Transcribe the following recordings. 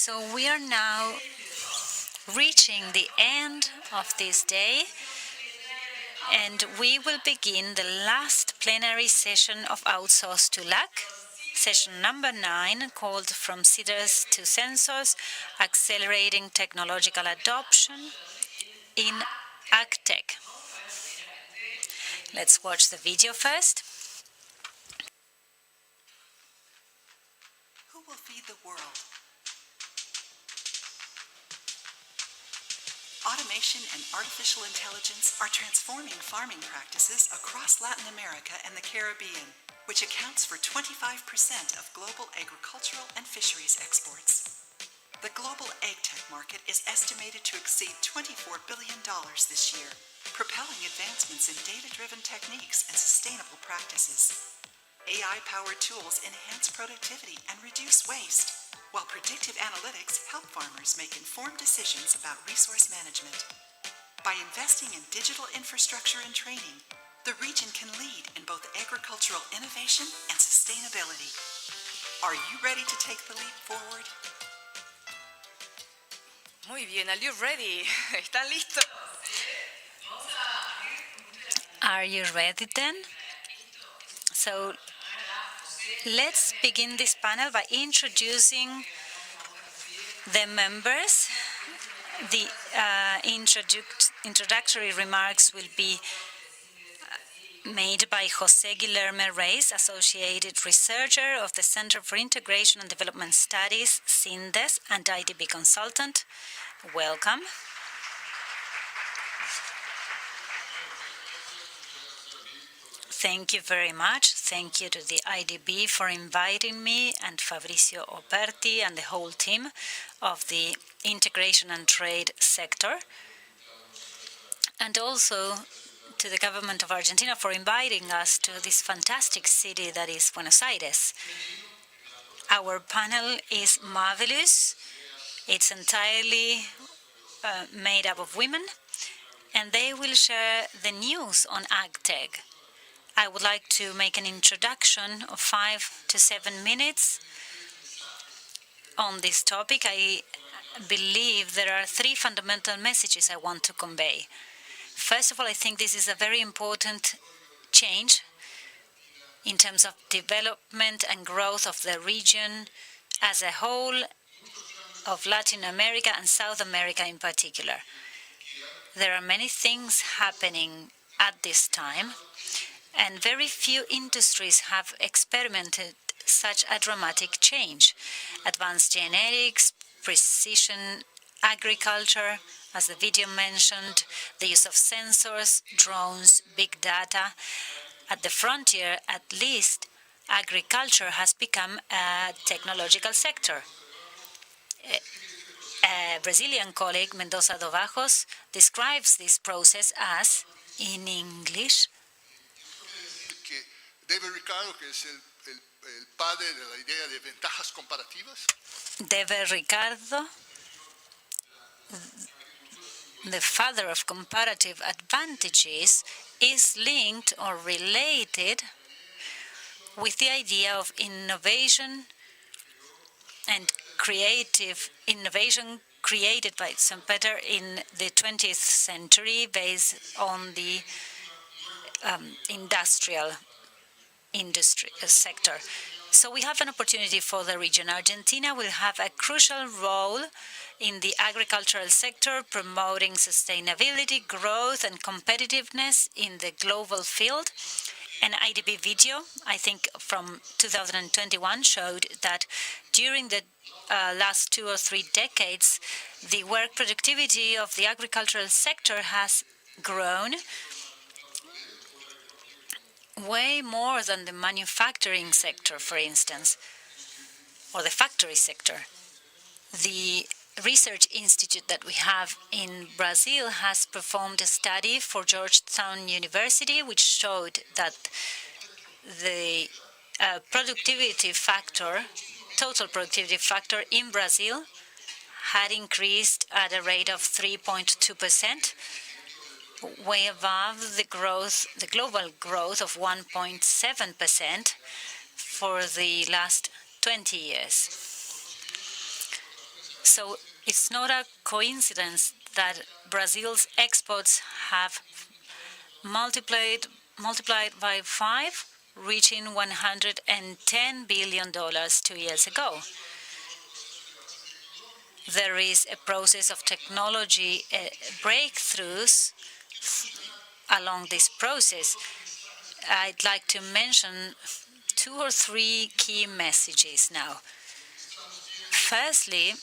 So we are now reaching the end of this day, and we will begin the last plenary session of Outsource to Luck, session number 9, called From Seeders to Sensors, Accelerating Technological Adoption in Agtech. Let's watch the video first. Who will feed the world? Automation and artificial intelligence are transforming farming practices across Latin America and the Caribbean, which accounts for 25% of global agricultural and fisheries exports. The global Agtech market is estimated to exceed $24 billion this year, propelling advancements in data-driven techniques and sustainable practices. AI-powered tools enhance productivity and reduce waste, while predictive analytics help farmers make informed decisions about resource management. By investing in digital infrastructure and training, the region can lead in both agricultural innovation and sustainability. Are you ready to take the leap forward? Muy bien, are you ready? ¿Están listos? Are you ready then? So let's begin this panel by introducing the members. The introductory remarks will be made by José Guilherme Reis, Associated Researcher of the Center for Integration and Development Studies, CINDES, and IDB Consultant. Welcome. Thank you very much. Thank you to the IDB for inviting me, and Fabrizio Operti and the whole team of the Integration and Trade sector. And also to the government of Argentina for inviting us to this fantastic city that is Buenos Aires. Our panel is marvelous. It's entirely made up of women, and they will share the news on Agtech. I would like to make an introduction of 5 to 7 minutes on this topic. I believe there are 3 fundamental messages I want to convey. First of all, I think this is a very important change in terms of development and growth of the region as a whole, of Latin America and South America in particular. There are many things happening at this time, and very few industries have experimented such a dramatic change. Advanced genetics, precision agriculture, as the video mentioned, the use of sensors, drones, big data. At the frontier, at least, agriculture has become a technological sector. A Brazilian colleague, Mendoza do Vajos, describes this process as, in English, David Ricardo, que es el padre de la idea de ventajas comparativas. David Ricardo, the father of comparative advantages, is linked or related with the idea of innovation and creative innovation created by Schumpeter in the 20th century based on the industrial sector. So we have an opportunity for the region. Argentina will have a crucial role in the agricultural sector, promoting sustainability, growth, and competitiveness in the global field. An IDB video, I think from 2021, showed that during the last 2 or 3 decades, the work productivity of the agricultural sector has grown way more than the manufacturing sector, for instance, or the factory sector. The research institute that we have in Brazil has performed a study for Georgetown University, which showed that the productivity factor, total productivity factor in Brazil had increased at a rate of 3.2%, way above the growth, the global growth of 1.7% for the last 20 years. So it's not a coincidence that Brazil's exports have multiplied by 5, reaching $110 billion 2 years ago. There is a process of technology breakthroughs along this process. I'd like to mention 2 or 3 key messages now. Firstly,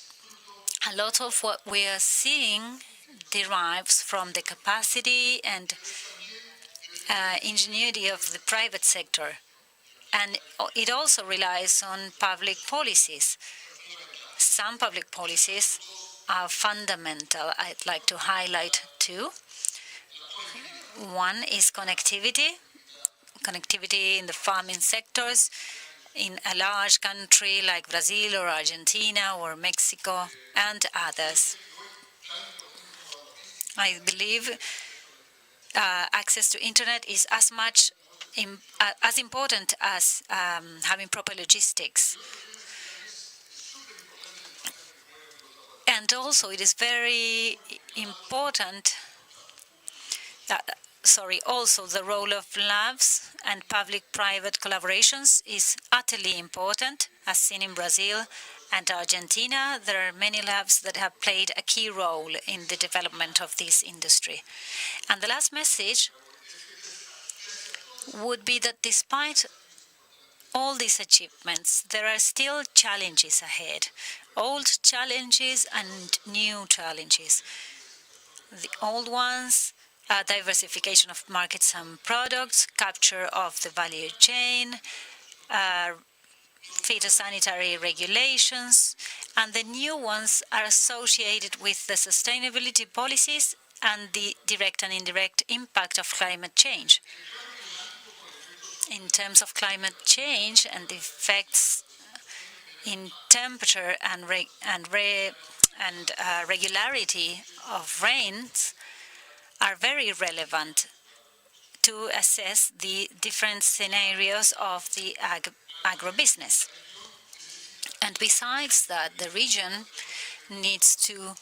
a lot of what we are seeing derives from the capacity and ingenuity of the private sector, and it also relies on public policies. Some public policies are fundamental. I'd like to highlight 2. One is connectivity in the farming sectors in a large country like Brazil or Argentina or Mexico and others. I believe access to internet is as important as having proper logistics. And also it is very important also the role of labs and public-private collaborations is utterly important, as seen in Brazil and Argentina. There are many labs that have played a key role in the development of this industry. And the last message would be that despite all these achievements, there are still challenges ahead, old challenges and new challenges. The old ones, diversification of markets and products, capture of the value chain, phytosanitary regulations, and the new ones are associated with the sustainability policies and the direct and indirect impact of climate change. In terms of climate change and the effects in temperature and regularity of rains are very relevant to assess the different scenarios of the agribusiness. And besides that, the region needs to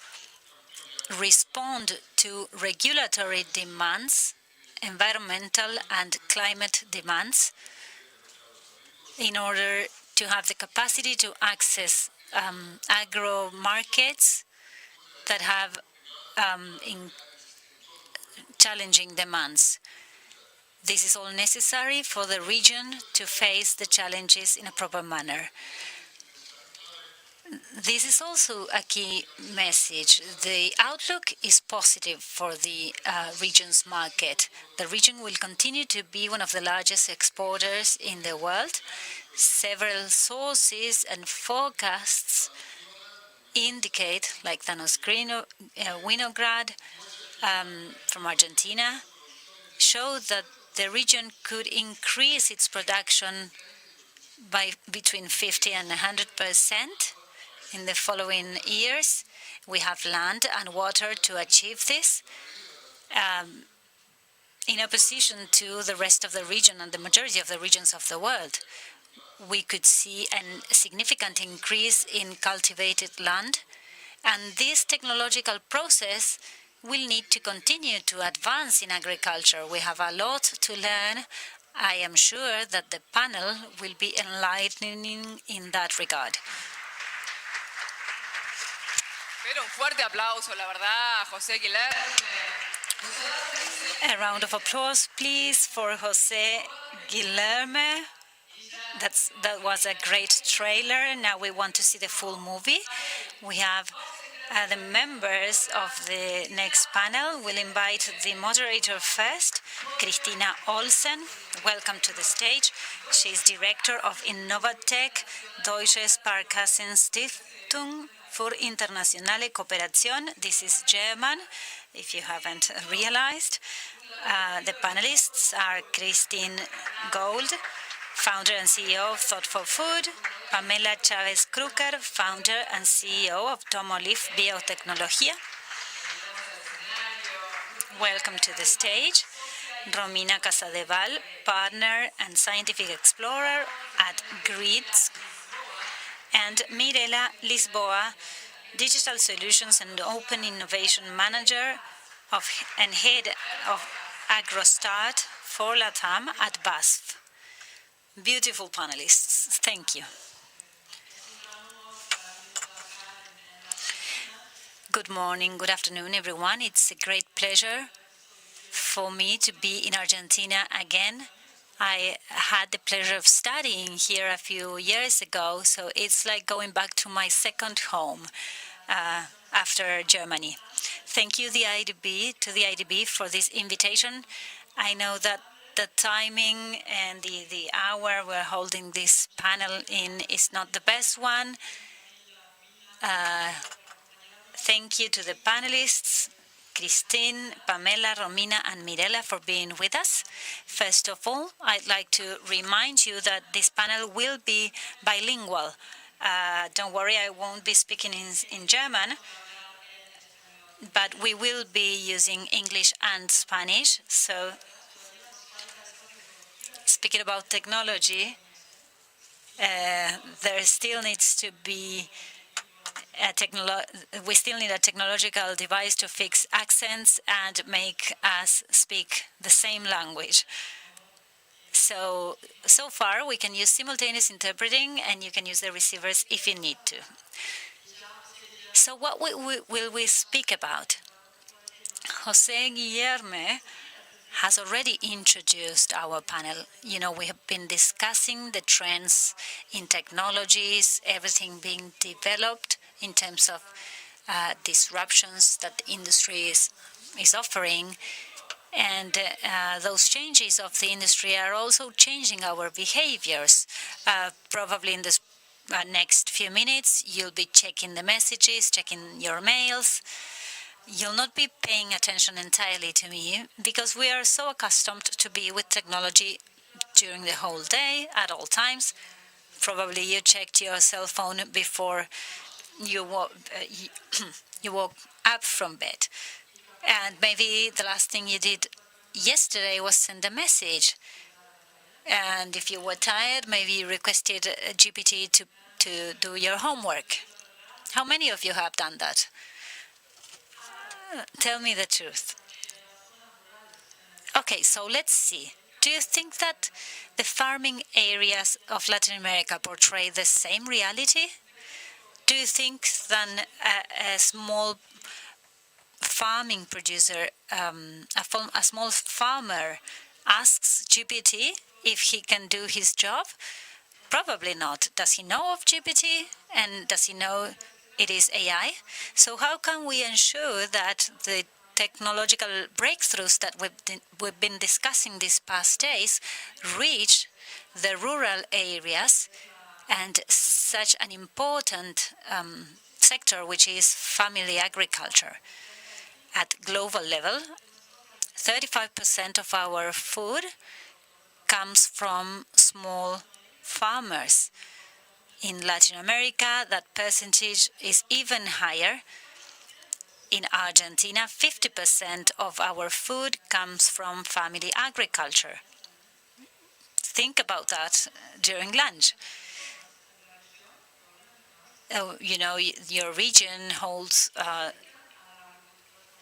respond to regulatory demands, environmental and climate demands, in order to have the capacity to access agro markets that have challenging demands. This is all necessary for the region to face the challenges in a proper manner. This is also a key message. The outlook is positive for the region's market. The region will continue to be one of the largest exporters in the world. Several sources and forecasts indicate, like Thanos Winograd from Argentina, show that the region could increase its production by between 50 and 100% in the following years. We have land and water to achieve this, in opposition to the rest of the region and the majority of the regions of the world. We could see a significant increase in cultivated land, and this technological process will need to continue to advance in agriculture. We have a lot to learn. I am sure that the panel will be enlightening in that regard. Pero un fuerte aplauso, la verdad, José Guilherme. A round of applause, please, for José Guilherme. That was a great trailer. Now we want to see the full movie. We have the members of the next panel. We'll invite the moderator first, Christina Olsen. Welcome to the stage. She's director of Innovatech, Deutsche Sparkassenstiftung für internationale Kooperation. This is German, if you haven't realized. The panelists are Christine Gold, founder and CEO of Thoughtful Food, Pamela Chavez-Kruker, founder and CEO of Tomolive Biotecnología. Welcome to the stage. Romina Casadeval, partner and scientific explorer at GRIDS, and Mirela Lisboa, Digital Solutions and Open Innovation Manager and Head of AgroStart for LATAM at BASF. Beautiful panelists, thank you. Good morning, good afternoon, everyone. It's a great pleasure for me to be in Argentina again. I had the pleasure of studying here a few years ago, so it's like going back to my second home after Germany. Thank you, the IDB, for this invitation. I know that the timing and the hour we're holding this panel in is not the best one. Thank you to the panelists, Christine, Pamela, Romina, and Mirella for being with us. First of all, I'd like to remind you that this panel will be bilingual. Don't worry, I won't be speaking in German, but we will be using English and Spanish. So, speaking about technology, there still needs to be we still need a technological device to fix accents and make us speak the same language. So far we can use simultaneous interpreting, and you can use the receivers if you need to. So what will we speak about? José Guillerme has already introduced our panel. You know, we have been discussing the trends in technologies, everything being developed in terms of disruptions that the industry is offering. And those changes of the industry are also changing our behaviors. Probably in the next few minutes, you'll be checking the messages, checking your mails. You'll not be paying attention entirely to me because we are so accustomed to be with technology during the whole day, at all times. Probably you checked your cell phone before you woke up from bed. And maybe the last thing you did yesterday was send a message. And if you were tired, maybe you requested a GPT to do your homework. How many of you have done that? Tell me the truth. Okay, so let's see. Do you think that the farming areas of Latin America portray the same reality? Do you think that a small farming producer, a small farmer, asks GPT if he can do his job? Probably not. Does he know of GPT? And does he know it is AI? So how can we ensure that the technological breakthroughs that we've been discussing these past days reach the rural areas and such an important sector, which is family agriculture? At global level, 35% of our food comes from small farmers. In Latin America, that percentage is even higher. In Argentina, 50% of our food comes from family agriculture. Think about that during lunch. You know, your region holds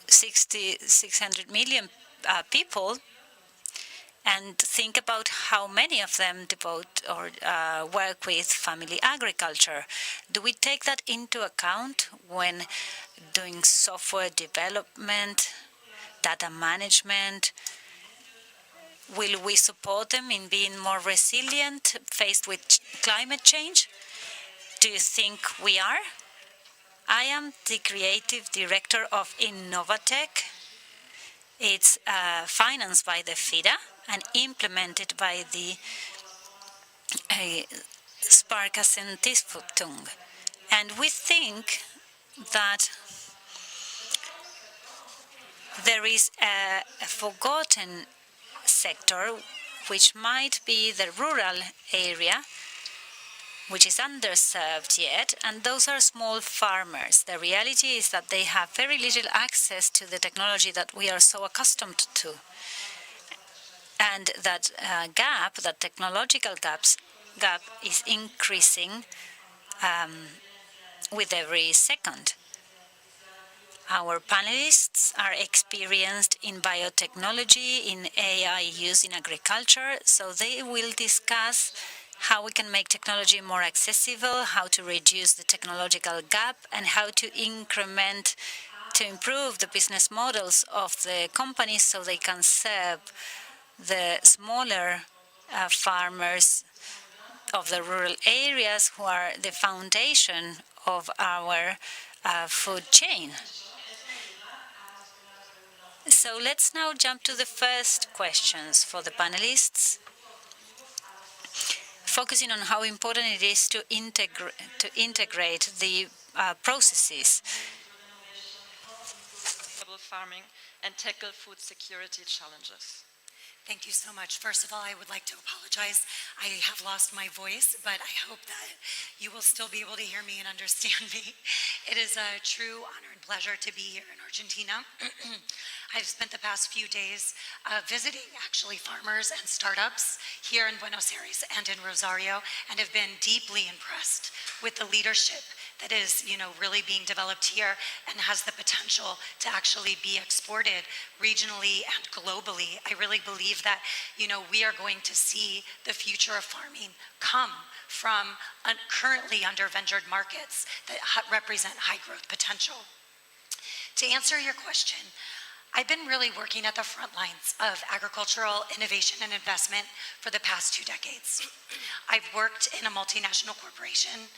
600 million people, and think about how many of them devote or work with family agriculture. Do we take that into account when doing software development, data management? Will we support them in being more resilient faced with climate change? Do you think we are? I am the creative director of Innovatech. It's financed by the FIDA and implemented by the Sparkassen-Stiftung. And we think that there is a forgotten sector, which might be the rural area, which is underserved yet, and those are small farmers. The reality is that they have very little access to the technology that we are so accustomed to. And that gap, that technological gap is increasing with every second. Our panelists are experienced in biotechnology, in AI use in agriculture, so they will discuss how we can make technology more accessible, how to reduce the technological gap, and how to improve the business models of the companies so they can serve the smaller farmers of the rural areas who are the foundation of our food chain. So let's now jump to the first questions for the panelists, focusing on how important it is to integrate the processes. Farming and tackle food security challenges. Thank you so much. First of all, I would like to apologize. I have lost my voice, but I hope that you will still be able to hear me and understand me. It is a true honor and pleasure to be here in Argentina. I've spent the past few days visiting actually farmers and startups here in Buenos Aires and in Rosario, and have been deeply impressed with the leadership that is, really being developed here and has the potential to actually be exported regionally and globally. I really believe that, we are going to see the future of farming come from currently under-ventured markets that represent high growth potential. To answer your question, I've been really working at the front lines of agricultural innovation and investment for the past 2 decades. I've worked in a multinational corporation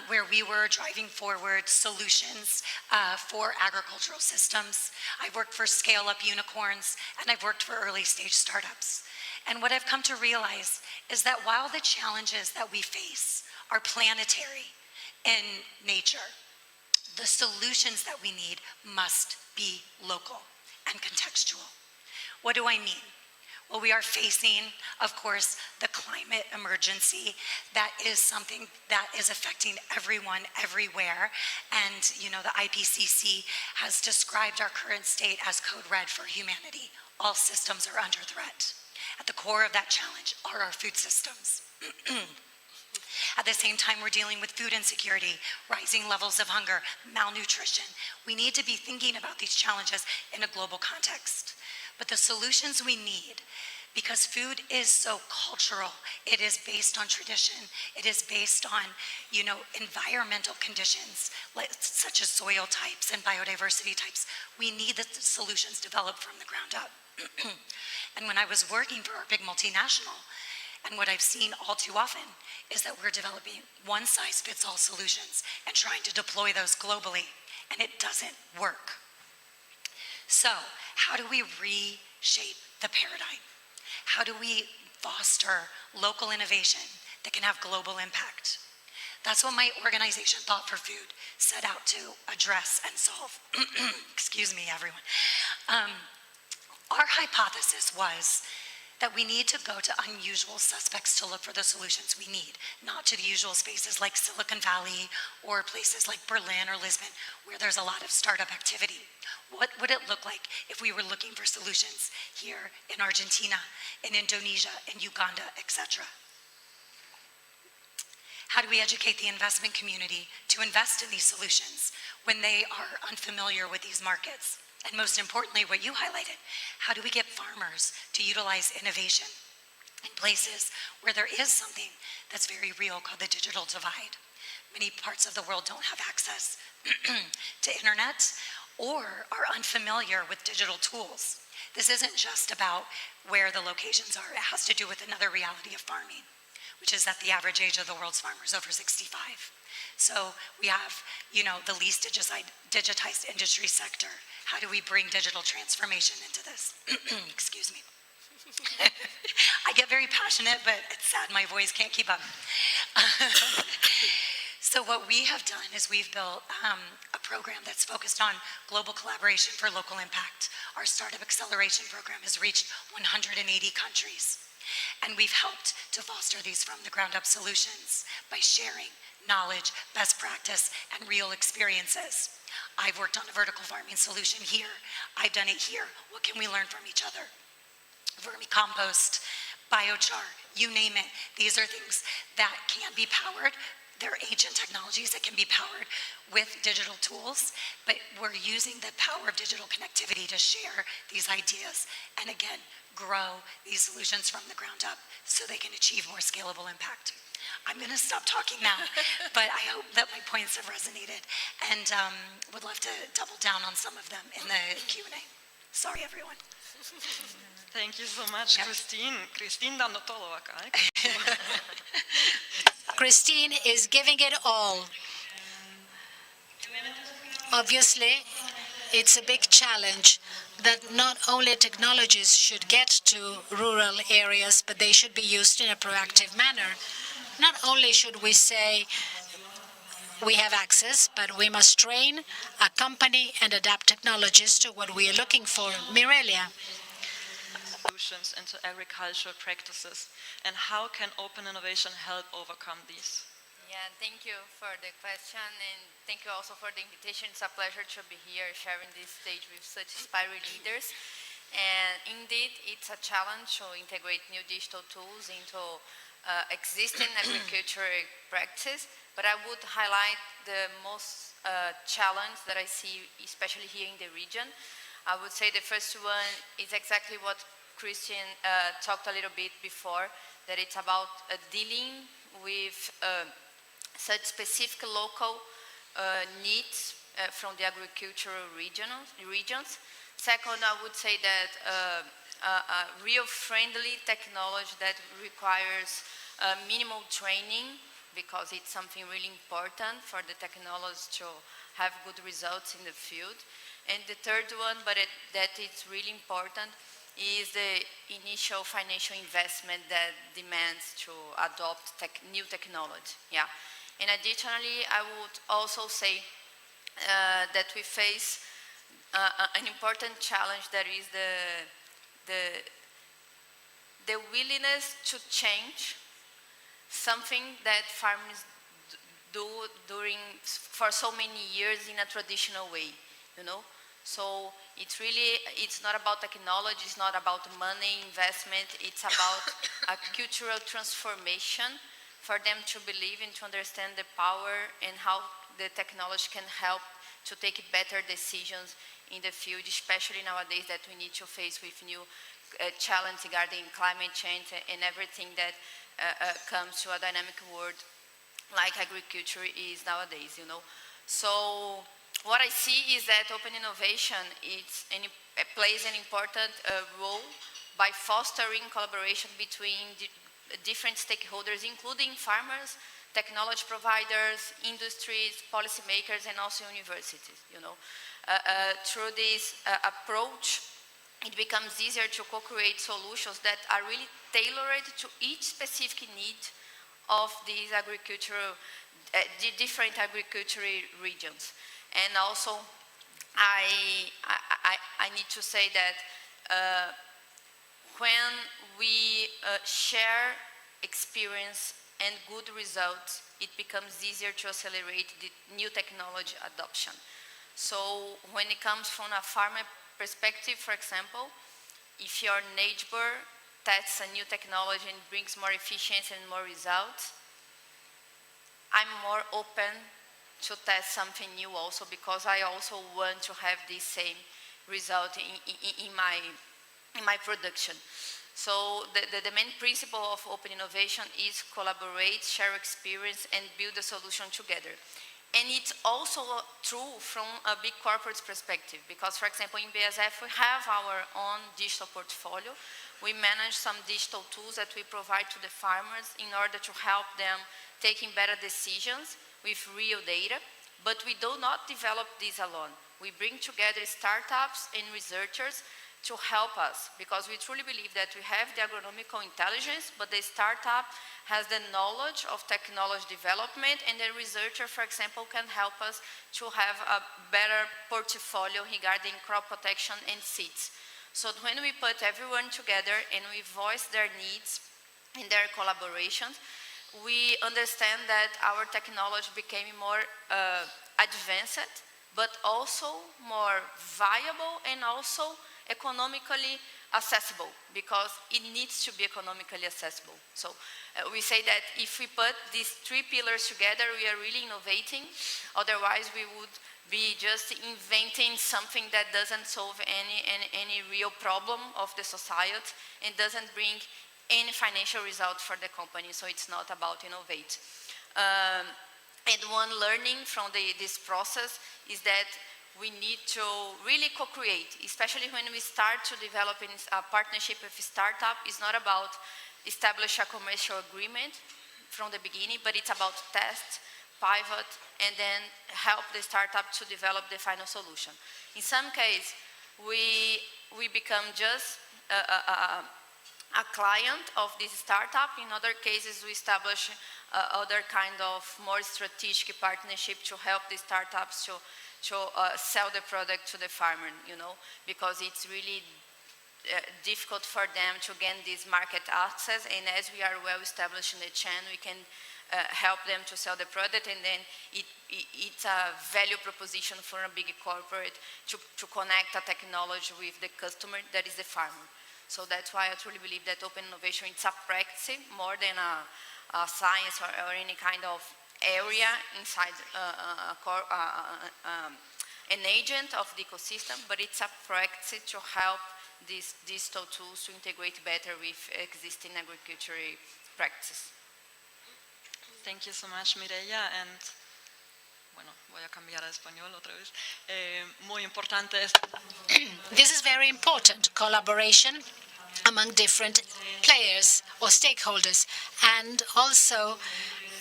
where we were driving forward solutions for agricultural systems. I've worked for scale-up unicorns, and I've worked for early-stage startups. And what I've come to realize is that while the challenges that we face are planetary in nature, the solutions that we need must be local and contextual. What do I mean? Well, we are facing, of course, the climate emergency. That is something that is affecting everyone, everywhere. And, the IPCC has described our current state as code red for humanity. All systems are under threat. At the core of that challenge are our food systems. At the same time, we're dealing with food insecurity, rising levels of hunger, malnutrition. We need to be thinking about these challenges in a global context. But the solutions we need, because food is so cultural, it is based on tradition, it is based on, environmental conditions, such as soil types and biodiversity types. We need the solutions developed from the ground up. And when I was working for our big multinational, and what I've seen all too often is that we're developing one-size-fits-all solutions and trying to deploy those globally, and it doesn't work. So, how do we reshape the paradigm? How do we foster local innovation that can have global impact? That's what my organization, Thought for Food, set out to address and solve. Excuse me, everyone. Our hypothesis was that we need to go to unusual suspects to look for the solutions we need, not to the usual spaces like Silicon Valley or places like Berlin or Lisbon, where there's a lot of startup activity. What would it look like if we were looking for solutions here in Argentina, in Indonesia, in Uganda, etc.? How do we educate the investment community to invest in these solutions when they are unfamiliar with these markets? And most importantly, what you highlighted, how do we get farmers to utilize innovation in places where there is something that's very real called the digital divide? Many parts of the world don't have access to internet or are unfamiliar with digital tools. This isn't just about where the locations are. It has to do with another reality of farming, which is that the average age of the world's farmer is over 65. So we have, the least digitized industry sector. How do we bring digital transformation into this? Excuse me. I get very passionate, but it's sad my voice can't keep up. So what we have done is we've built a program that's focused on global collaboration for local impact. Our Startup Acceleration Program has reached 180 countries. And we've helped to foster these from the ground up solutions by sharing knowledge, best practice, and real experiences. I've worked on a vertical farming solution here. I've done it here. What can we learn from each other? Vermicompost, biochar, you name it. These are things that can be powered they're ancient technologies that can be powered with digital tools, but we're using the power of digital connectivity to share these ideas and again, grow these solutions from the ground up so they can achieve more scalable impact. I'm going to stop talking now, but I hope that my points have resonated and would love to double down on some of them in the Q&A. Sorry, everyone. Thank you so much, Yeah. Christine. Christine dando todo acá. Christine is giving it all. Obviously, it's a big challenge that not only technologies should get to rural areas, but they should be used in a proactive manner. Not only should we say we have access, but we must train, accompany, and adapt technologies to what we are looking for. Mirelia. Solutions into agricultural practices, and how can open innovation help overcome these? Yeah, thank you for the question, and thank you also for the invitation. It's a pleasure to be here sharing this stage with such inspiring leaders. And indeed, it's a challenge to integrate new digital tools into existing agricultural practices, but I would highlight the most challenge that I see, especially here in the region. I would say the first one is exactly what Christian talked a little bit before, that it's about dealing with such specific local needs from the agricultural regions. Second, I would say that a real friendly technology that requires minimal training, because it's something really important for the technology to have good results in the field. And the third one, that is really important, is the initial financial investment that demands to adopt new technology. Yeah. And additionally, I would also say that we face an important challenge, that is the willingness to change something that farmers do for so many years in a traditional way, you know. So it's not about technology, it's not about money investment, it's about a cultural transformation for them to believe and to understand the power and how the technology can help to take better decisions in the field, especially nowadays that we need to face with new challenges regarding climate change and everything that comes to a dynamic world like agriculture is nowadays, you know. So what I see is that open innovation plays an important role by fostering collaboration between different stakeholders, including farmers, technology providers, industries, policymakers, and also universities. You know, through this approach, it becomes easier to co-create solutions that are really tailored to each specific need of these different agricultural regions. And also, I need to say that when we share experience and good results, it becomes easier to accelerate the new technology adoption. So when it comes from a farmer perspective, for example, if your neighbor tests a new technology and brings more efficiency and more results, I'm more open to test something new also, because I also want to have this same result in my production. So the main principle of open innovation is collaborate, share experience, and build a solution together. And it's also true from a big corporate perspective, because, for example, in BASF, we have our own digital portfolio. We manage some digital tools that we provide to the farmers in order to help them taking better decisions with real data, but we do not develop this alone. We bring together startups and researchers to help us, because we truly believe that we have the agronomical intelligence, but the startup has the knowledge of technology development, and the researcher, for example, can help us to have a better portfolio regarding crop protection and seeds. So when we put everyone together and we voice their needs in their collaborations, we understand that our technology became more advanced, but also more viable and also economically accessible, because it needs to be economically accessible. So we say that if we put these three pillars together, we are really innovating. Otherwise, we would be just inventing something that doesn't solve any real problem of the society and doesn't bring any financial result for the company. So it's not about innovate. And one learning from this process is that we need to really co-create, especially when we start to develop a partnership with a startup. It's not about establish a commercial agreement from the beginning, but it's about test, pivot, and then help the startup to develop the final solution. In some cases, we become just a client of this startup. In other cases, we establish other kind of more strategic partnership to help the startups to sell the product to the farmer, because it's really difficult for them to gain this market access. And as we are well established in the chain, we can help them to sell the product, and then it's a value proposition for a big corporate to connect a technology with the customer, that is the farmer. So that's why I truly believe that open innovation, it's a practice more than a science or any kind of area inside an agent of the ecosystem, but it's a practice to help these digital tools to integrate better with existing agricultural practices. Thank you so much, Mireia, and bueno, voy a cambiar a español otra vez. Muy importante es. This is very important, collaboration among different players or stakeholders, and also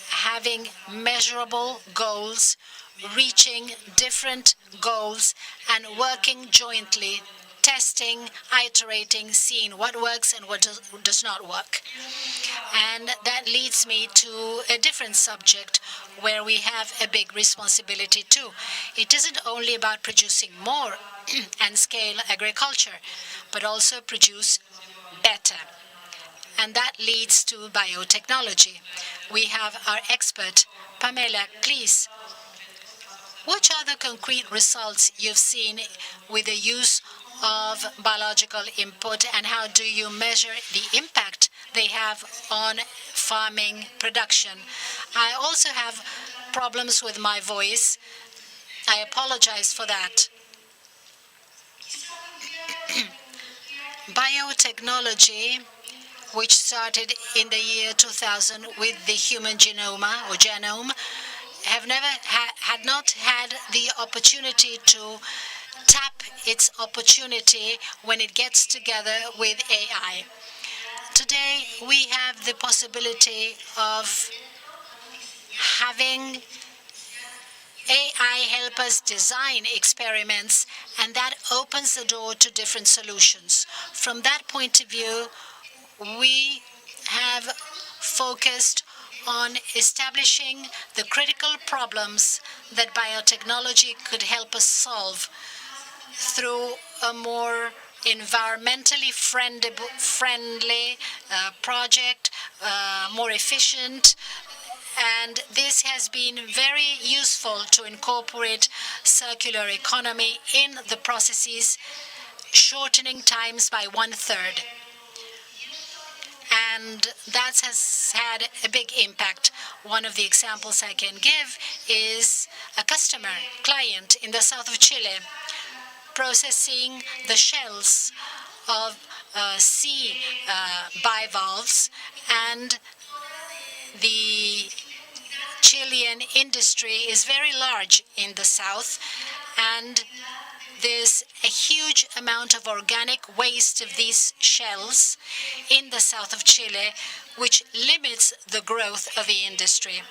having measurable goals, reaching different goals, and working jointly, testing, iterating, seeing what works and what does not work. And that leads me to a different subject where we have a big responsibility too. It isn't only about producing more and scale agriculture, but also produce better. And that leads to biotechnology. We have our expert, Pamela. Please, what are the concrete results you've seen with the use of biological input, and how do you measure the impact they have on farming production? I also have problems with my voice. I apologize for that. Biotechnology, which started in the year 2000 with the human genome, had not had the opportunity to tap its opportunity when it gets together with AI. Today, we have the possibility of having AI help us design experiments, and that opens the door to different solutions. From that point of view, we have focused on establishing the critical problems that biotechnology could help us solve through a more environmentally friendly project, more efficient. And this has been very useful to incorporate circular economy in the processes, shortening times by 1/3. And that has had a big impact. One of the examples I can give is a client in the south of Chile, processing the shells of sea bivalves, and the Chilean industry is very large in the south, and there's a huge amount of organic waste of these shells in the south of Chile, which limits the growth of the industry.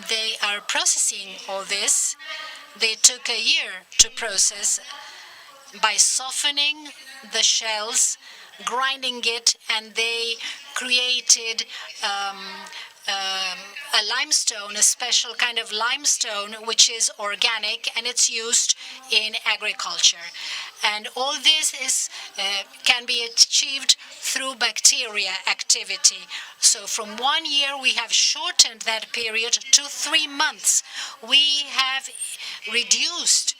They are processing all this. They took a year to process by softening the shells, grinding it, and they created a limestone, a special kind of limestone, which is organic, and it's used in agriculture. And all this can be achieved through bacteria activity. So from 1 year, we have shortened that period to 3 months. We have reduced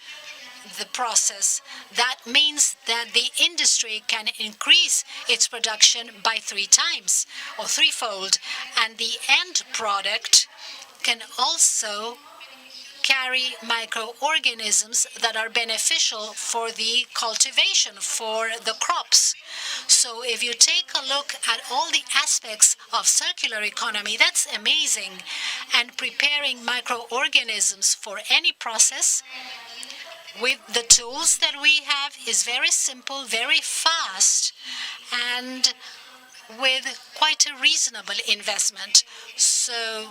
the process. That means that the industry can increase its production by 3 times or threefold, and the end product can also carry microorganisms that are beneficial for the cultivation, for the crops. So if you take a look at all the aspects of circular economy, that's amazing. And preparing microorganisms for any process with the tools that we have is very simple, very fast, and with quite a reasonable investment. So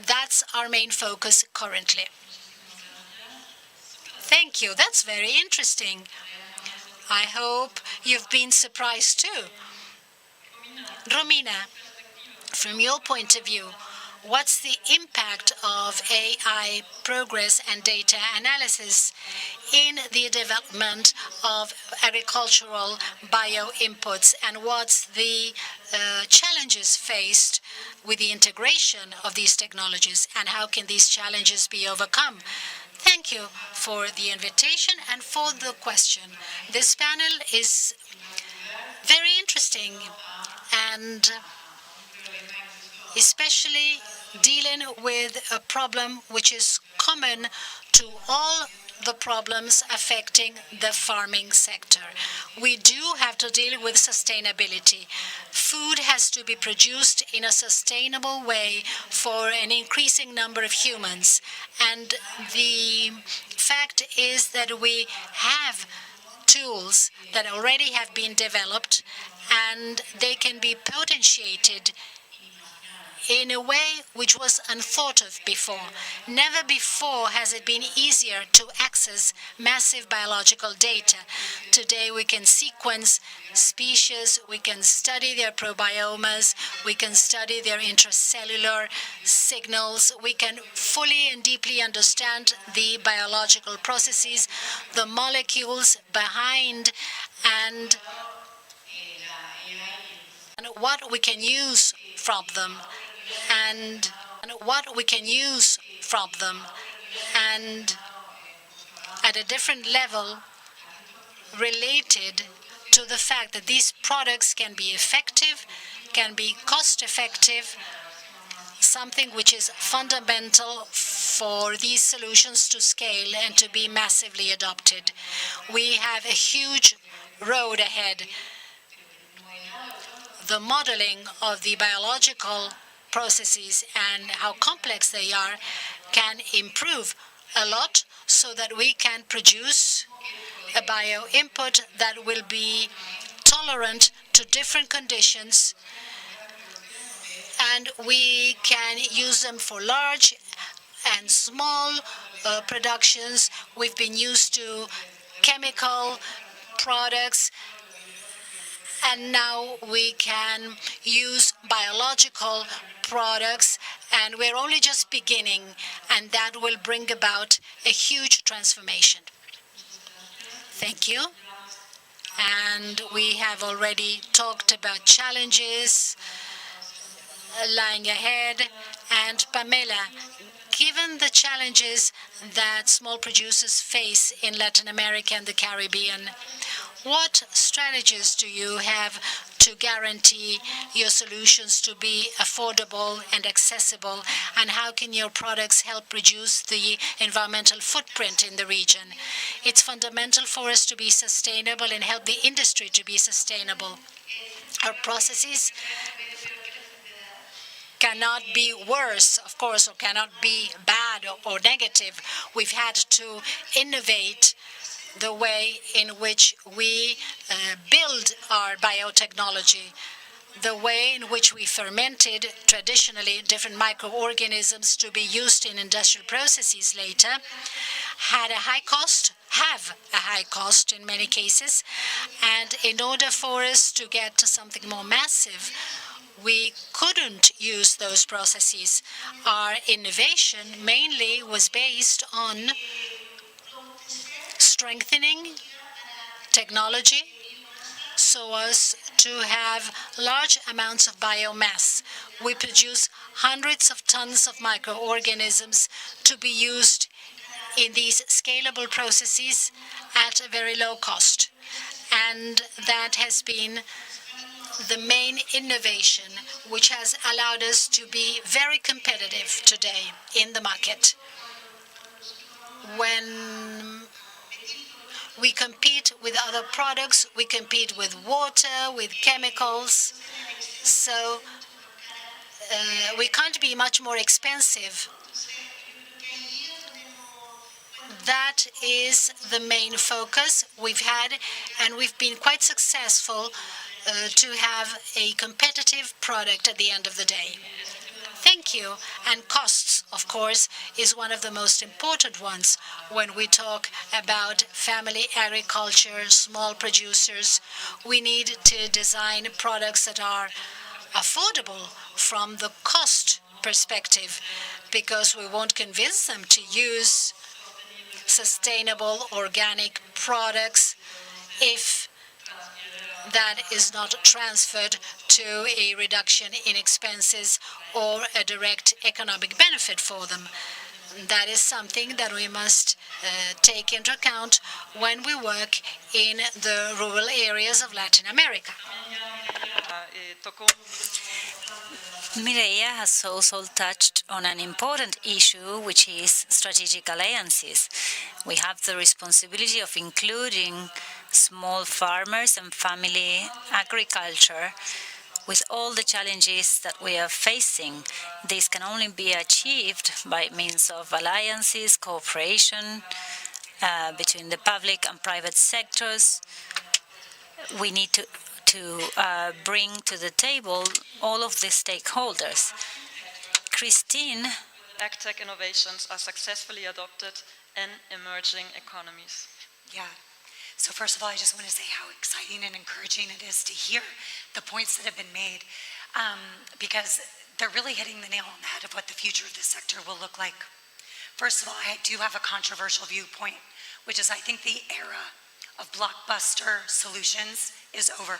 that's our main focus currently. Thank you. That's very interesting. I hope you've been surprised too. Romina, from your point of view, what's the impact of AI progress and data analysis in the development of agricultural bio-inputs, and what's the challenges faced with the integration of these technologies, and how can these challenges be overcome? Thank you for the invitation and for the question. This panel is very interesting, and especially dealing with a problem which is common to all the problems affecting the farming sector. We do have to deal with sustainability. Food has to be produced in a sustainable way for an increasing number of humans. And the fact is that we have tools that already have been developed, and they can be potentiated in a way which was unthought of before. Never before has it been easier to access massive biological data. Today we can sequence species, we can study their probiomas, we can study their intracellular signals, we can fully and deeply understand the biological processes, the molecules behind, and what we can use from them. And what we can use from them, and at a different level related to the fact that these products can be effective, can be cost-effective, something which is fundamental for these solutions to scale and to be massively adopted. We have a huge road ahead. The modeling of the biological processes and how complex they are can improve a lot so that we can produce a bio-input that will be tolerant to different conditions, and we can use them for large and small productions. We've been used to chemical products, and now we can use biological products, and we're only just beginning, and that will bring about a huge transformation. Thank you. And we have already talked about challenges lying ahead. And Pamela, given the challenges that small producers face in Latin America and the Caribbean, what strategies do you have to guarantee your solutions to be affordable and accessible, and how can your products help reduce the environmental footprint in the region? It's fundamental for us to be sustainable and help the industry to be sustainable. Our processes cannot be worse, of course, or cannot be bad or negative. We've had to innovate the way in which we build our biotechnology, the way in which we fermented traditionally different microorganisms to be used in industrial processes later, had a high cost, have a high cost in many cases, and in order for us to get to something more massive, we couldn't use those processes. Our innovation mainly was based on strengthening technology so as to have large amounts of biomass. We produce hundreds of tons of microorganisms to be used in these scalable processes at a very low cost. And that has been the main innovation which has allowed us to be very competitive today in the market. When we compete with other products, we compete with water, with chemicals, so we can't be much more expensive. That is the main focus we've had, and we've been quite successful to have a competitive product at the end of the day. Thank you. And costs, of course, is one of the most important ones when we talk about family agriculture, small producers. We need to design products that are affordable from the cost perspective, because we won't convince them to use sustainable organic products if that is not transferred to a reduction in expenses or a direct economic benefit for them. That is something that we must take into account when we work in the rural areas of Latin America. Mireia has also touched on an important issue, which is strategic alliances. We have the responsibility of including small farmers and family agriculture with all the challenges that we are facing. This can only be achieved by means of alliances, cooperation between the public and private sectors. We need to bring to the table all of the stakeholders. Christine. Agtech innovations are successfully adopted in emerging economies. Yeah. So first of all, I just want to say how exciting and encouraging it is to hear the points that have been made, because they're really hitting the nail on the head of what the future of this sector will look like. First of all, I do have a controversial viewpoint, which is I think the era of blockbuster solutions is over.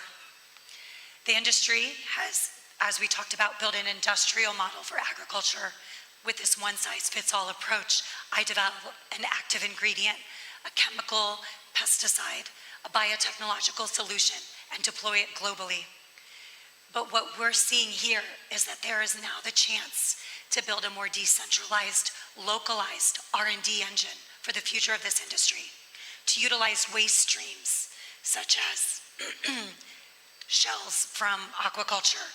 The industry has, as we talked about, built an industrial model for agriculture with this one-size-fits-all approach. I develop an active ingredient, a chemical, pesticide, a biotechnological solution, and deploy it globally. But what we're seeing here is that there is now the chance to build a more decentralized, localized R&D engine for the future of this industry, to utilize waste streams such as shells from aquaculture,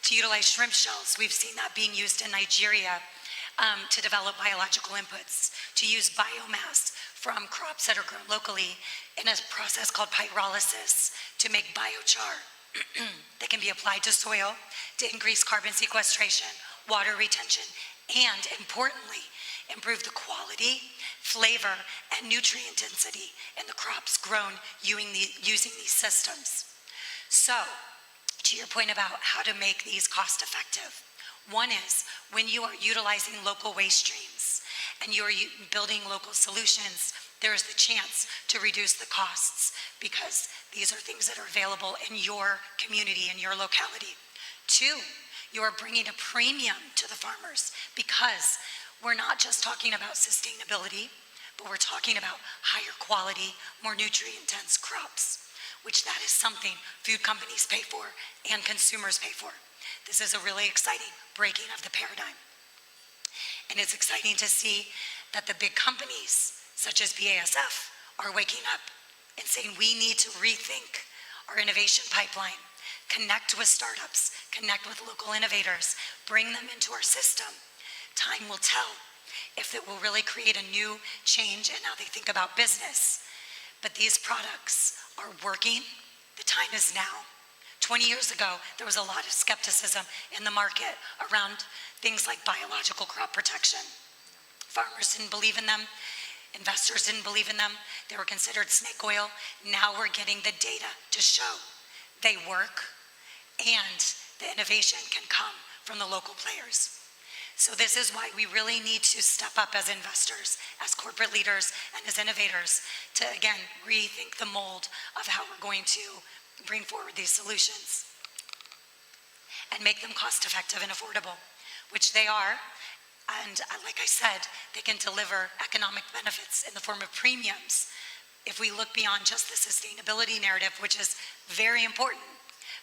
to utilize shrimp shells. We've seen that being used in Nigeria to develop biological inputs, to use biomass from crops that are grown locally in a process called pyrolysis to make biochar that can be applied to soil to increase carbon sequestration, water retention, and importantly, improve the quality, flavor, and nutrient density in the crops grown using these systems. So, to your point about how to make these cost effective, one is when you are utilizing local waste streams and you're building local solutions, there is the chance to reduce the costs because these are things that are available in your community, in your locality. Two, you are bringing a premium to the farmers because we're not just talking about sustainability, but we're talking about higher quality, more nutrient-dense crops, which that is something food companies pay for and consumers pay for. This is a really exciting breaking of the paradigm. And it's exciting to see that the big companies, such as BASF, are waking up and saying we need to rethink our innovation pipeline, connect with startups, connect with local innovators, bring them into our system. Time will tell if it will really create a new change in how they think about business. But these products are working. The time is now. 20 years ago, there was a lot of skepticism in the market around things like biological crop protection. Farmers didn't believe in them. Investors didn't believe in them. They were considered snake oil. Now we're getting the data to show they work and the innovation can come from the local players. So this is why we really need to step up as investors, as corporate leaders, and as innovators to, again, rethink the mold of how we're going to bring forward these solutions and make them cost-effective and affordable, which they are. And like I said, they can deliver economic benefits in the form of premiums if we look beyond just the sustainability narrative, which is very important,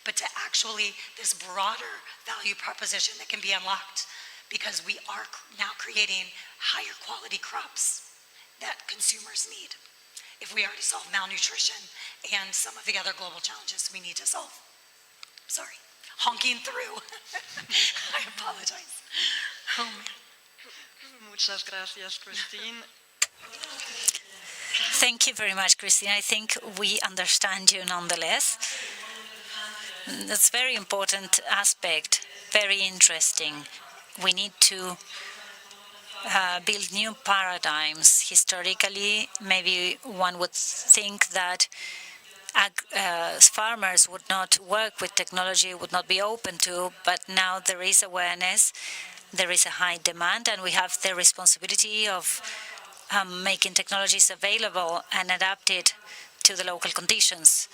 but to actually this broader value proposition that can be unlocked, because we are now creating higher quality crops that consumers need if we are to solve malnutrition and some of the other global challenges we need to solve. Sorry, honking through. I apologize. Oh, man. Muchas gracias, Christine. Thank you very much, Christine. I think we understand you nonetheless. That's a very important aspect, very interesting. We need to build new paradigms. Historically, maybe one would think that farmers would not work with technology, would not be open to, but now there is awareness, there is a high demand, and we have the responsibility of making technologies available and adapted to the local conditions.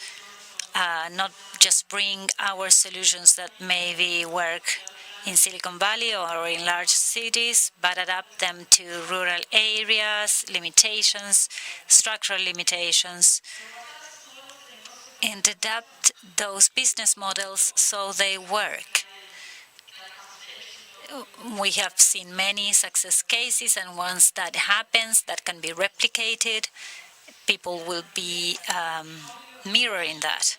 Not just bring our solutions that maybe work in Silicon Valley or in large cities, but adapt them to rural areas, limitations, structural limitations, and adapt those business models so they work. We have seen many success cases, and once that happens, that can be replicated, people will be mirroring that.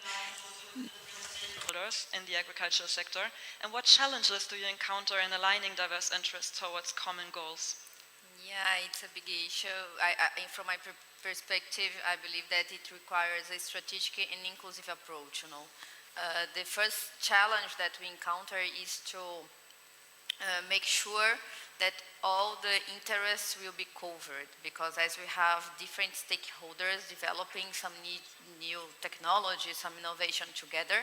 In the agricultural sector, and what challenges do you encounter in aligning diverse interests towards common goals? Yeah, it's a big issue. From my perspective, I believe that it requires a strategic and inclusive approach. The first challenge that we encounter is to make sure that all the interests will be covered, because as we have different stakeholders developing some new technology, some innovation together,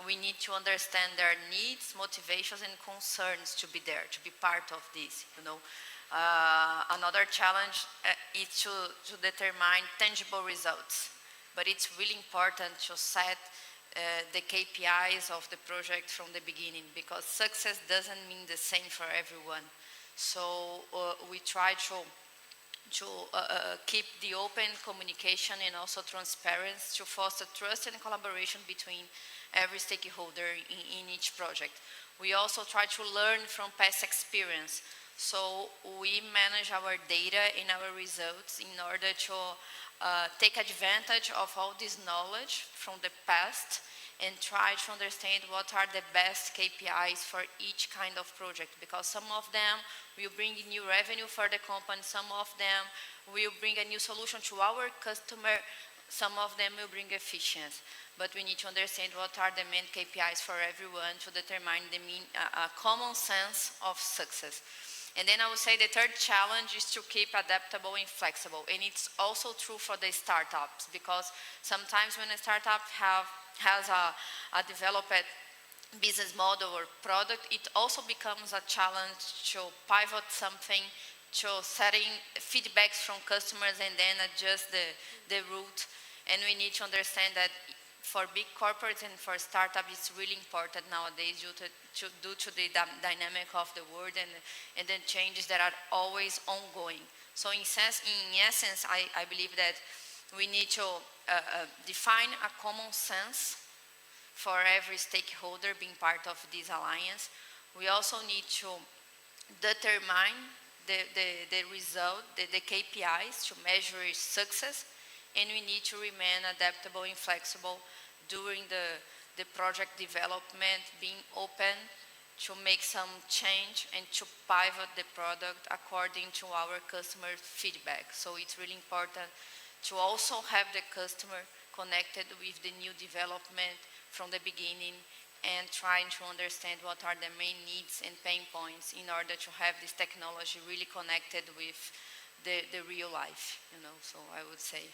we need to understand their needs, motivations, and concerns to be there, to be part of this. Another challenge is to determine tangible results, but it's really important to set the KPIs of the project from the beginning, because success doesn't mean the same for everyone. So we try to keep the open communication and also transparency to foster trust and collaboration between every stakeholder in each project. We also try to learn from past experience. So we manage our data and our results in order to take advantage of all this knowledge from the past and try to understand what are the best KPIs for each kind of project, because some of them will bring new revenue for the company, some of them will bring a new solution to our customer, some of them will bring efficiency. But we need to understand what are the main KPIs for everyone to determine the common sense of success. And then I would say the third challenge is to keep adaptable and flexible. And it's also true for the startups, because sometimes when a startup has a developed business model or product, it also becomes a challenge to pivot something, to setting feedbacks from customers and then adjust the route. And we need to understand that for big corporates and for startups, it's really important nowadays due to the dynamic of the world and the changes that are always ongoing. So in essence, I believe that we need to define a common sense for every stakeholder being part of this alliance. We also need to determine the result, the KPIs to measure success, and we need to remain adaptable and flexible during the project development, being open to make some change and to pivot the product according to our customer feedback. So it's really important to also have the customer connected with the new development from the beginning and trying to understand what are the main needs and pain points in order to have this technology really connected with the real life, So I would say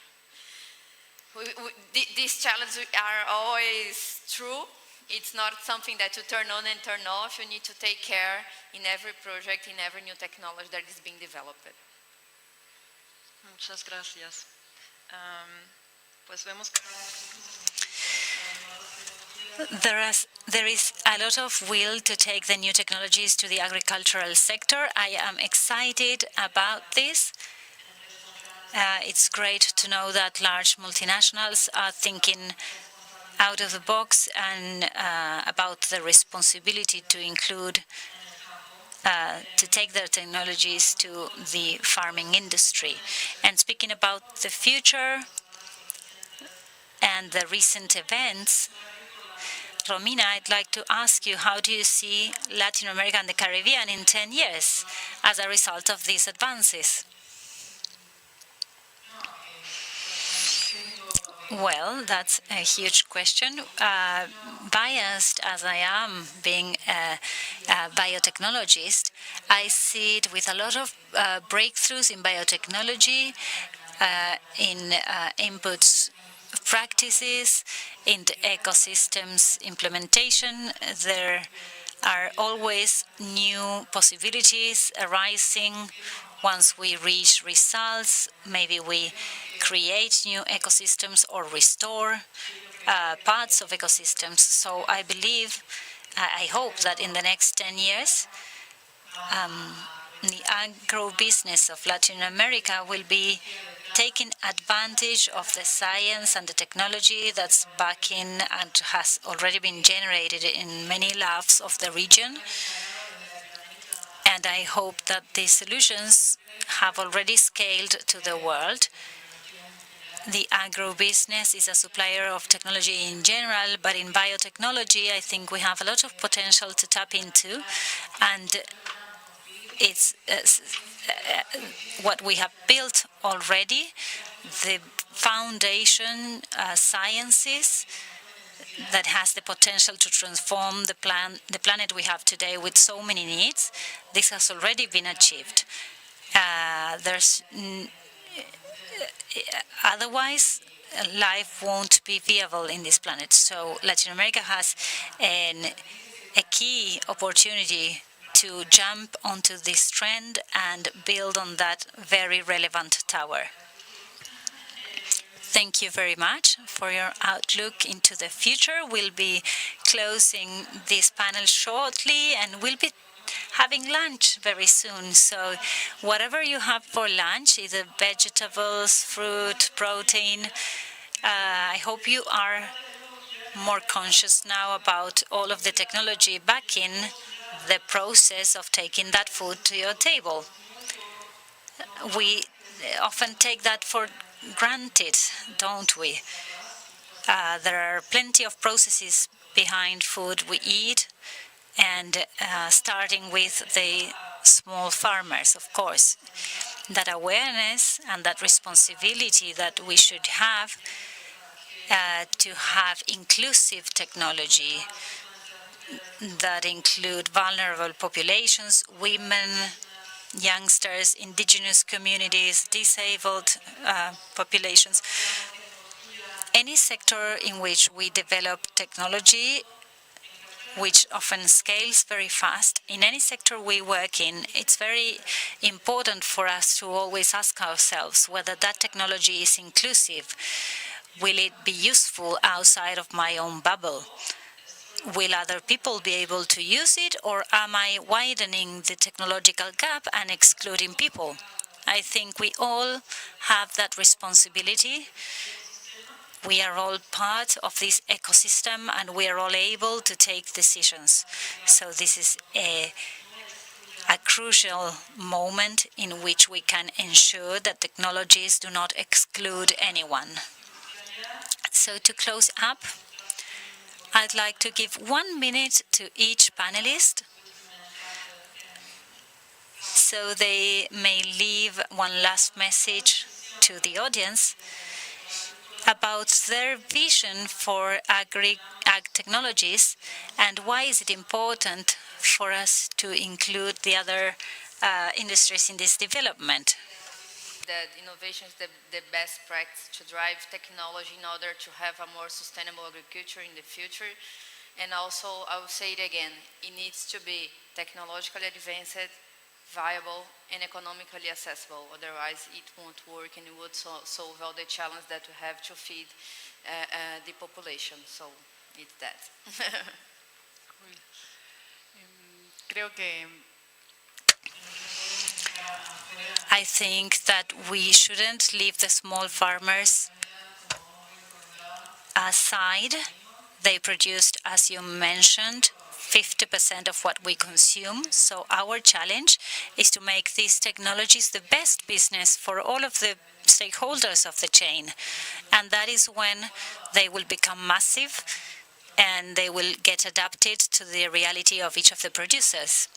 these challenges are always true. It's not something that you turn on and turn off. You need to take care in every project, in every new technology that is being developed. Muchas gracias. Pues vemos There is a lot of will to take the new technologies to the agricultural sector. I am excited about this. It's great to know that large multinationals are thinking out of the box and about the responsibility to include, to take their technologies to the farming industry. And speaking about the future and the recent events, Romina, I'd like to ask you, how do you see Latin America and the Caribbean in 10 years as a result of these advances? Well, that's a huge question. Biased as I am, being a biotechnologist, I see it with a lot of breakthroughs in biotechnology, in inputs practices, in the ecosystems implementation. There are always new possibilities arising. Once we reach results, maybe we create new ecosystems or restore parts of ecosystems. So I believe, I hope that in the next 10 years, the agro-business of Latin America will be taking advantage of the science and the technology that's backing and has already been generated in many labs of the region. And I hope that these solutions have already scaled to the world. The agro-business is a supplier of technology in general, but in biotechnology, I think we have a lot of potential to tap into, and it's what we have built already, the foundation sciences that has the potential to transform the planet we have today with so many needs. This has already been achieved. Otherwise, life won't be viable in this planet. So Latin America has a key opportunity to jump onto this trend and build on that very relevant tower. Thank you very much for your outlook into the future. We'll be closing this panel shortly, and we'll be having lunch very soon. So whatever you have for lunch, either vegetables, fruit, protein, I hope you are more conscious now about all of the technology backing the process of taking that food to your table. We often take that for granted, don't we? There are plenty of processes behind food we eat, and starting with the small farmers, of course. That awareness and that responsibility that we should have to have inclusive technology that include vulnerable populations, women, youngsters, indigenous communities, disabled populations. Any sector in which we develop technology, which often scales very fast, in any sector we work in, it's very important for us to always ask ourselves whether that technology is inclusive. Will it be useful outside of my own bubble? Will other people be able to use it, or am I widening the technological gap and excluding people? I think we all have that responsibility. We are all part of this ecosystem, and we are all able to take decisions. So this is a crucial moment in which we can ensure that technologies do not exclude anyone. So to close up, I'd like to give 1 minute to each panelist so they may leave one last message to the audience about their vision for ag technologies and why is it important for us to include the other industries in this development. That innovation is the best practice to drive technology in order to have a more sustainable agriculture in the future. And also, I will say it again, it needs to be technologically advanced, viable, and economically accessible. Otherwise, it won't work and it would solve all the challenges that we have to feed the population. So it's that. Creo que I think that we shouldn't leave the small farmers aside. They produced, as you mentioned, 50% of what we consume. So our challenge is to make these technologies the best business for all of the stakeholders of the chain. And that is when they will become massive and they will get adapted to the reality of each of the producers.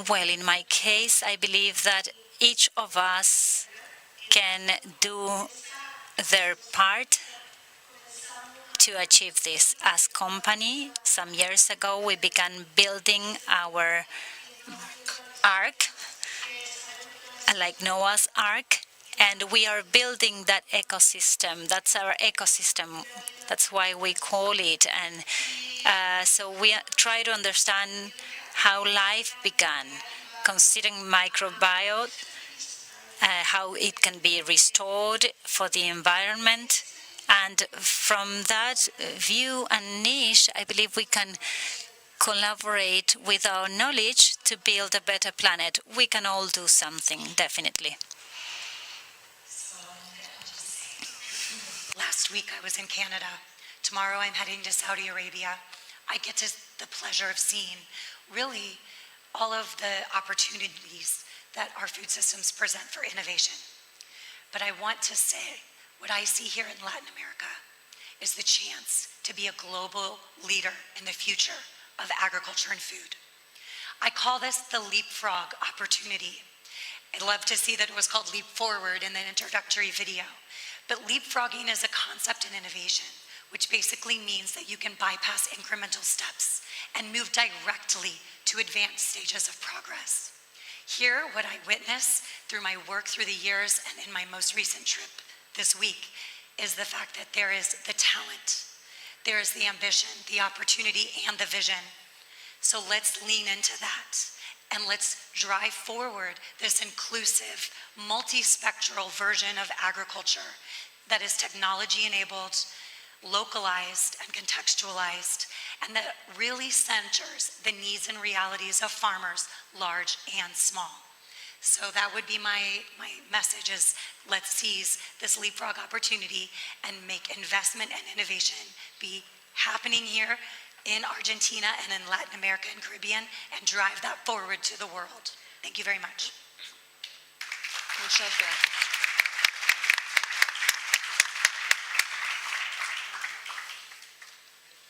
Well, in my case, I believe that each of us can do their part to achieve this. As company, some years ago, we began building our ark, like Noah's Ark, and we are building that ecosystem. That's our ecosystem. That's why we call it. And so we try to understand how life began, considering microbiome, how it can be restored for the environment. And from that view and niche, I believe we can collaborate with our knowledge to build a better planet. We can all do something, definitely. Last week I was in Canada. Tomorrow I'm heading to Saudi Arabia. I get the pleasure of seeing really all of the opportunities that our food systems present for innovation. But I want to say, what I see here in Latin America is the chance to be a global leader in the future of agriculture and food. I call this the leapfrog opportunity. I'd love to see that it was called leap forward in the introductory video. But leapfrogging is a concept in innovation, which basically means that you can bypass incremental steps and move directly to advanced stages of progress. Here, what I witness through my work through the years and in my most recent trip this week is the fact that there is the talent, there is the ambition, the opportunity, and the vision. So let's lean into that and let's drive forward this inclusive, multispectral version of agriculture that is technology-enabled, localized, and contextualized, and that really centers the needs and realities of farmers, large and small. So that would be my message is let's seize this leapfrog opportunity and make investment and innovation be happening here in Argentina and in Latin America and Caribbean and drive that forward to the world. Thank you very much. Muchas gracias.